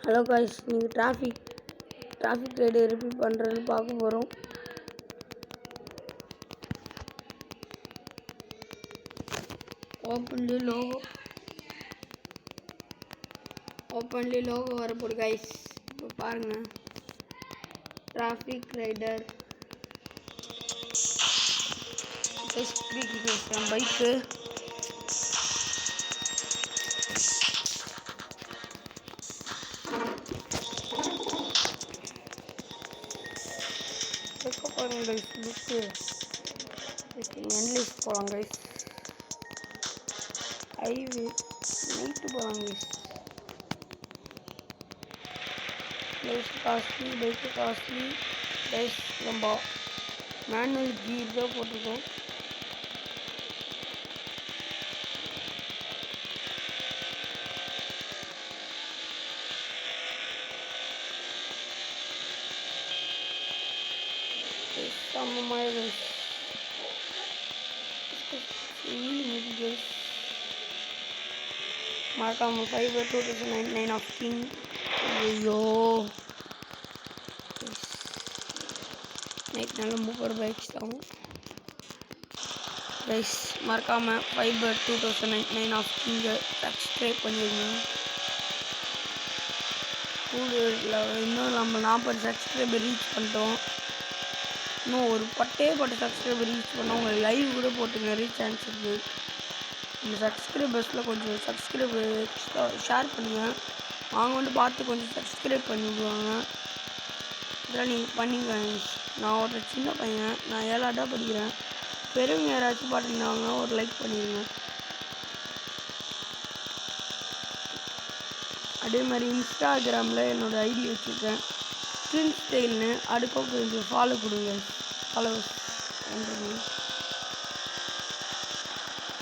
Hello guys, நீங்கள் traffic ride எப்படி பண்ணுறதுன்னு பார்க்க போகிறோம். ஓப்பன்லி லோகோ வரப்போகுது காய்ஸ். இப்போ பாருங்கள், டிராஃபிக் ரைடர் பைக்கு பாருங்க கைஸ். புக்கு என்லிஸ்ட் போகலாம் கைஸ். ஹைவே நைட்டு போகலாம் guys. Place costly, bike costly guys. நம்ம மேனுவல் கீர் தான் போட்டிருக்கோம். மறக்காம ஃபைபர் 2099 ஆஃப் கிங். ஐயோ நைட் நல்ல 30 பைக்ஸ் தான் கைஸ். மறக்காம ஃபைபர் 2099 ஆஃப் கிங்கை சப்ஸ்கிரைப் பண்ணிடுங்க. இன்னும் நம்ம 40 சப்ஸ்கிரைபர் ரீச் பண்ணிட்டோம். இன்னும் ஒரு 10 சப்ஸ்கிரைபர் ரீச் பண்ணோம். உங்கள் லைவ் கூட போட்டுங்க ரீச் சான்ஸ் இருக்குது. இந்த சப்ஸ்கிரைபர்ஸில் கொஞ்சம் சப்ஸ்கிரைபர் எக்ஸ்ட்ரா ஷேர் பண்ணுங்கள். அவங்க வந்து பார்த்து கொஞ்சம் சப்ஸ்கிரைப் பண்ணி விடுவாங்க. இதெல்லாம் நீங்கள் பண்ணிங்க. நான் ஒரு சின்ன பையன், நான் 7ஆவது படிக்கிறேன். பெரியவங்க யாராச்சும் பார்த்துருந்தாங்கன்னா ஒரு லைக் பண்ணிடுங்க. அதே மாதிரி இன்ஸ்டாகிராமில் என்னோடய ஐடி வச்சுருக்கேன், ட்வின் ஸ்டைல்னு. அதுக்கும் கொஞ்சம் ஃபாலோ கொடுங்க. ஃபாலோவர்ஸ் பண்ணுறது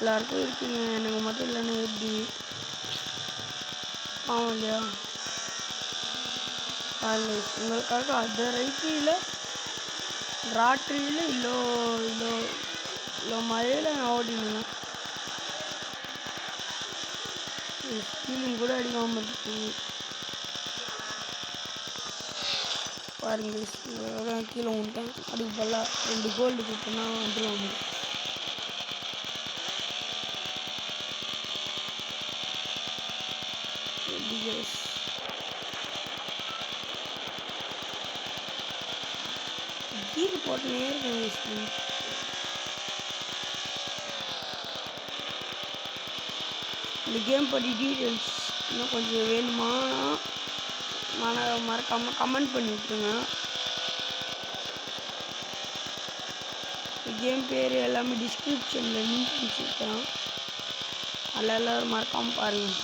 எல்லாருக்கும் இருக்குங்க, எனக்கு மட்டும் இல்லைன்னு எப்படி ஆமாம் இல்லையா? உங்களுக்காக அது ரைட்டில் ராத்திரியில் இவ்வளோ மழையில் நான் ஓடினேன். ஃபீலிங் கூட அடிக்காமல் இருக்கு பாருங்க. கீழே விட்டேன். அதுக்கு பதிலாக 2 கோல்டு கொடுத்தோன்னா வந்துடுவாங்க. கீழே போட்டுனே இருக்கேன். இந்த கேம் பற்றி டீட்டெயில்ஸ் இன்னும் கொஞ்சம் வேணுமா மறக்காமல் கமெண்ட் பண்ணி விட்டுருங்க. கேம் பேர் எல்லாமே டிஸ்கிரிப்ஷனில் லிங்க் வச்சுருக்கேன். அதில் எல்லோரும் மறக்காமல் பாருங்கள்.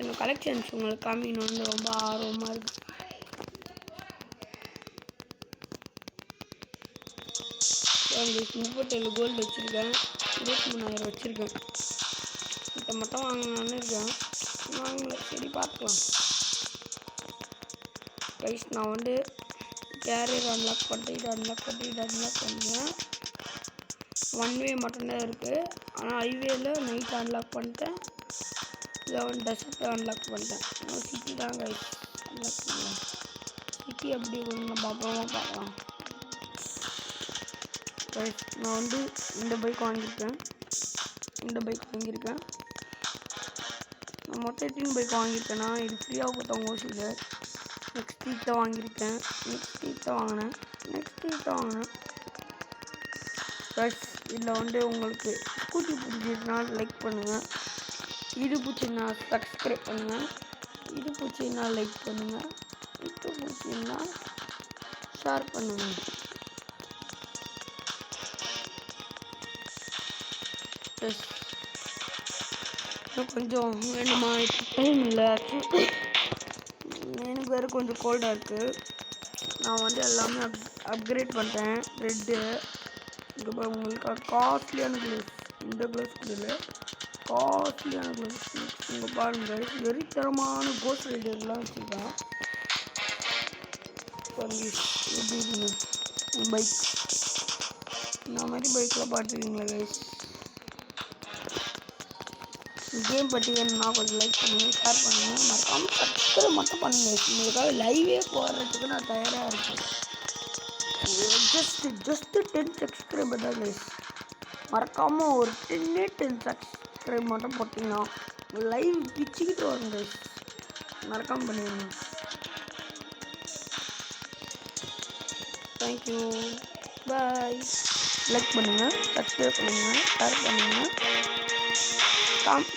என்னோட கலெக்ஷன்ஸ் உங்களுக்கு காமிக்கணும்னு ரொம்ப ஆர்வமாக இருக்குது. உங்களுக்கு 37 கோல்டு வச்சுருக்கேன், 23,000 வச்சுருக்கேன். இதை மட்டும் வாங்கலான்னு இருக்கேன், வாங்கல. சரி பார்க்கலாம் கைஸ். நான் வந்து கேரியர் அன்லாக் பண்ணுறேன். 1 வே மட்டும்தான் இருக்குது. ஆனால் ஹைவேல நைட் அன்லாக் பண்ணிட்டேன். 11 டெசர்ட் அன்லாக் பண்ணிட்டேன். சிட்டி தான் கைஸ் அன்லாக் பண்ணுவேன். சிட்டி அப்படி கொஞ்சம் நம்ம அப்புறமா பார்க்கலாம் கைஸ். நான் வந்து இந்த பைக் வாங்கியிருக்கேன். நான் மொத்தம் 18 பைக் வாங்கியிருக்கேன்னா இது ஃப்ரீயாக கொடுத்தவங்க ஓசியில். நெக்ஸ்ட் வீக் தான் வாங்கினேன் கைஸ். இதில் வந்து உங்களுக்கு ஸ்கூட்டி பிடிச்சிருந்தா லைக் பண்ணுங்கள். இது பிடிச்சிருந்தா சப்ஸ்கிரைப் பண்ணுங்கள். இது பிடிச்சிருந்தா லைக் பண்ணுங்கள். இது பிடிச்சிருந்தா ஷேர் பண்ணுங்கள். இன்னும் கொஞ்சம் வேணுமா? இப்போ டைம் இல்லை. எனக்கு வேறு கொஞ்சம் கோல்டாக இருக்குது. நான் வந்து எல்லாமே அப்கிரேட் பண்ணுறேன். ரெட்டு இங்கே பாரு, உங்களுக்கு காஸ்ட்லியான க்ளோஸ். இந்த க்ளோஸ் கூட இல்லை, காஸ்ட்லியான க்ளோஸ். இங்கே பாருங்கள், வெறித்தரமான கோஸ்ட் ரைடர்லாம் வச்சுருக்கேன். எப்படி இருக்குங்க பைக்? இந்த மாதிரி பைக்கெலாம் பார்த்துருக்கீங்களா கைஸ்? கேம் பற்றி வேணும்னா கொஞ்சம் லைக் பண்ணுங்கள், ஷேர் பண்ணுங்கள், மறக்காமல் சப்ஸ்கிரைப் மட்டும் பண்ணுங்கள். உங்களுக்காக லைவே போடுறதுக்கு நான் தயாராக இருக்கேன். ஜஸ்ட்டு 10 சப்ஸ்கிரைபர் தான் கைஸ். மறக்காமல் ஒரு 10 சப்ஸ்கிரைப் மட்டும் போட்டிங்கன்னா லைவ் பிச்சுக்கிட்டு வரும் கைஸ். மறக்காமல் பண்ணிடுங்க. தேங்க்யூ, பாய். லைக் பண்ணுங்கள், சப்ஸ்கிரைப் பண்ணுங்கள், ஷேர் பண்ணுங்கள்.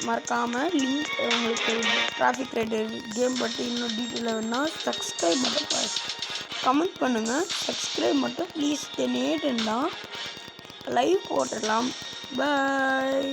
மறக்காமல் லிங்க் உங்களுக்கு டிராஃபிக் ரைடர் கேம் பற்றி இன்னும் டீட்டெயிலாக வேணுன்னா சப்ஸ்கிரைப் மட்டும் கமெண்ட் பண்ணுங்கள். சப்ஸ்கிரைப் மட்டும் ப்ளீஸ் 10 தான் லைவ் போட்டுடலாம். பாய்.